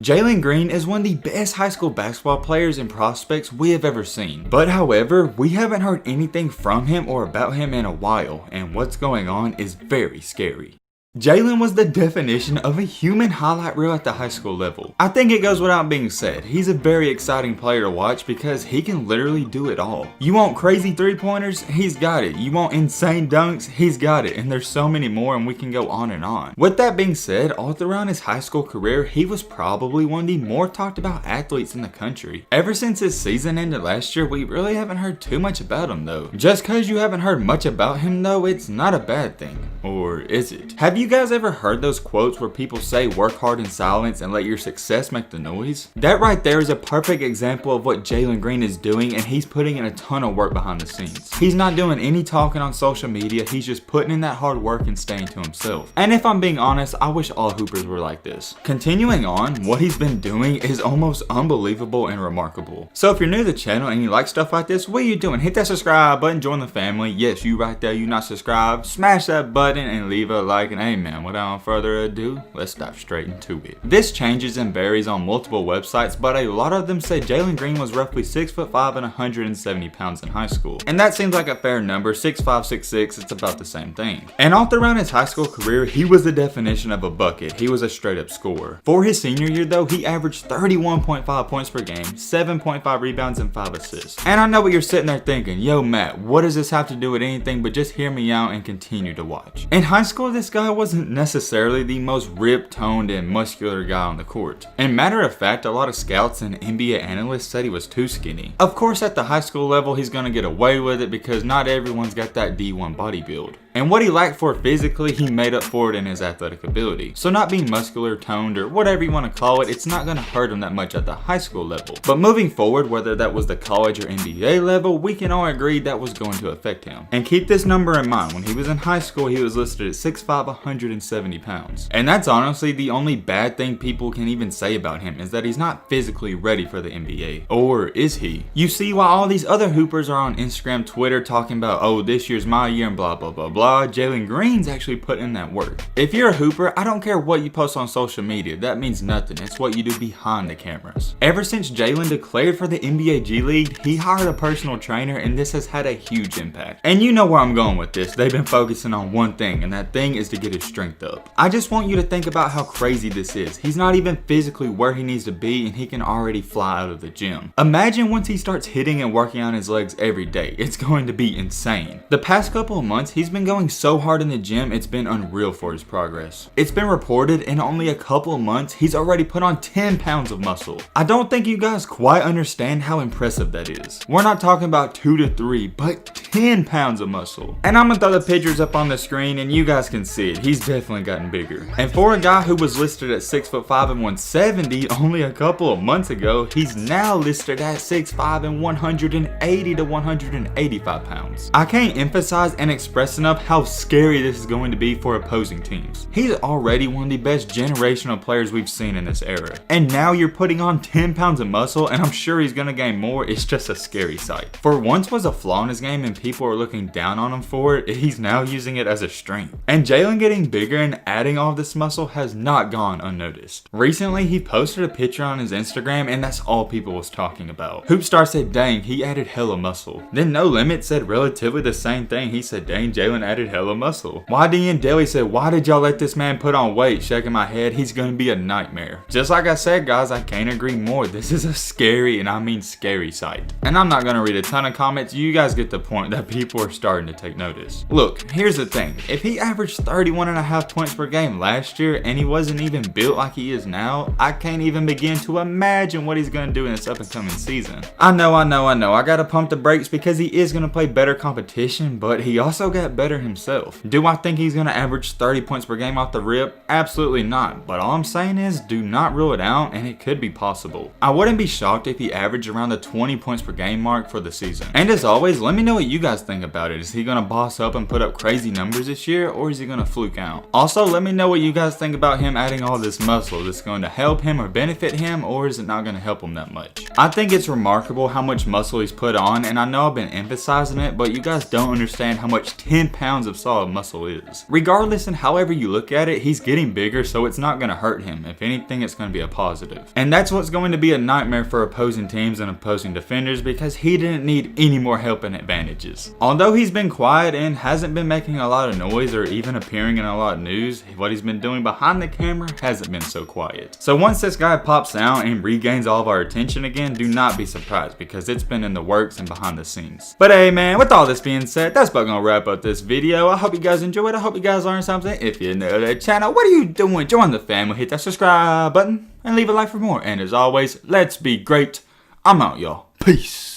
Jalen Green is one of the best high school basketball players and prospects we have ever seen. But however, we haven't heard anything from him or about him in a while, and what's going on is very scary. Jalen was the definition of a human highlight reel at the high school level. I think it goes without being said, he's a very exciting player to watch because he can literally do it all. You want crazy three-pointers? He's got it. You want insane dunks? He's got it. And there's so many more and we can go on and on. With that being said, all throughout his high school career, he was probably one of the more talked about athletes in the country. Ever since his season ended last year, we really haven't heard too much about him though. Just cause you haven't heard much about him though, it's not a bad thing. Or is it? Have you guys ever heard those quotes where people say work hard in silence and let your success make the noise? That right there is a perfect example of what Jalen Green is doing, and he's putting in a ton of work behind the scenes. He's not doing any talking on social media, he's just putting in that hard work and staying to himself. And if I'm being honest, I wish all hoopers were like this. Continuing on, what he's been doing is almost unbelievable and remarkable. So if you're new to the channel and you like stuff like this, what are you doing? Hit that subscribe button, join the family. Yes, you right there, you not subscribed, smash that button and leave a like and amen. Without further ado, let's dive straight into it. This changes and varies on multiple websites, but a lot of them say Jalen Green was roughly 6'5" and 170 pounds in high school. And that seems like a fair number, 6'5", 6'6", it's about the same thing. And all throughout his high school career, he was the definition of a bucket. He was a straight up scorer. For his senior year though, he averaged 31.5 points per game, 7.5 rebounds, and 5 assists. And I know what you're sitting there thinking, yo Matt, what does this have to do with anything? But just hear me out and continue to watch. In high school, this guy wasn't necessarily the most ripped, toned, and muscular guy on the court. And matter of fact, a lot of scouts and NBA analysts said he was too skinny. Of course, at the high school level, he's gonna get away with it because not everyone's got that D1 body build. And what he lacked for physically, he made up for it in his athletic ability. So not being muscular, toned, or whatever you want to call it, it's not going to hurt him that much at the high school level. But moving forward, whether that was the college or NBA level, we can all agree that was going to affect him. And keep this number in mind, when he was in high school, he was listed at 6'5", 170 pounds. And that's honestly the only bad thing people can even say about him, is that he's not physically ready for the NBA. Or is he? You see, while all these other hoopers are on Instagram, Twitter talking about, oh, this year's my year and blah, blah, blah, blah, Jalen Green's actually put in that work. If you're a hooper, I don't care what you post on social media, that means nothing. It's what you do behind the cameras. Ever since Jalen declared for the NBA G League, he hired a personal trainer, and this has had a huge impact. And you know where I'm going with this. They've been focusing on one thing, and that thing is to get his strength up. I just want you to think about how crazy this is. He's not even physically where he needs to be, and he can already fly out of the gym. Imagine once he starts hitting and working on his legs every day. It's going to be insane. The past couple of months, he's been going so hard in the gym, it's been unreal for his progress. It's been reported in only a couple of months, he's already put on 10 pounds of muscle. I don't think you guys quite understand how impressive that is. We're not talking about 2 to 3, but 10 pounds of muscle. And I'm gonna throw the pictures up on the screen and you guys can see it. He's definitely gotten bigger. And for a guy who was listed at 6'5" and 170 only a couple of months ago, he's now listed at 6'5" and 180 to 185 pounds. I can't emphasize and express enough how scary this is going to be for opposing teams. He's already one of the best generational players we've seen in this era. And now you're putting on 10 pounds of muscle, and I'm sure he's gonna gain more. It's just a scary sight. For once was a flaw in his game and people are looking down on him for it, he's now using it as a strength. And Jalen getting bigger and adding all this muscle has not gone unnoticed. Recently, he posted a picture on his Instagram, and that's all people was talking about. Hoopstar said, dang, he added hella muscle. Then No Limit said relatively the same thing. He said, dang, Jalen added hella muscle. YDN Daily said, why did y'all let this man put on weight? Shaking my head, he's gonna be a nightmare. Just like I said, guys, I can't agree more. This is a scary, and I mean scary sight. And I'm not gonna read a ton of comments. You guys get the point that people are starting to take notice. Look, here's the thing. If he averaged 31.5 points per game last year and he wasn't even built like he is now, I can't even begin to imagine what he's gonna do in this up and coming season. I know. I gotta pump the brakes because he is gonna play better competition, but he also got better himself. Do I think he's gonna average 30 points per game off the rip? Absolutely not. But all I'm saying is, do not rule it out, and it could be possible. I wouldn't be shocked if he averaged around the 20 points per game mark for the season. And as always, let me know what you guys think about it. Is he gonna boss up and put up crazy numbers this year, or is he gonna fluke out? Also, let me know what you guys think about him adding all this muscle. Is this going to help him or benefit him, or is it not gonna help him that much? I think it's remarkable how much muscle he's put on, and I know I've been emphasizing it, but you guys don't understand how much 10 pounds pounds of solid muscle is. Regardless and however you look at it, he's getting bigger, so it's not going to hurt him. If anything, it's going to be a positive. And that's what's going to be a nightmare for opposing teams and opposing defenders, because he didn't need any more help and advantages. Although he's been quiet and hasn't been making a lot of noise or even appearing in a lot of news, what he's been doing behind the camera hasn't been so quiet. So once this guy pops out and regains all of our attention again, do not be surprised, because it's been in the works and behind the scenes. But hey man, with all this being said, that's about gonna wrap up this video. I hope you guys enjoyed. I hope you guys learned something. If you're new to the channel, what are you doing? Join the family, hit that subscribe button, and leave a like for more. And as always, let's be great. I'm out, y'all. Peace.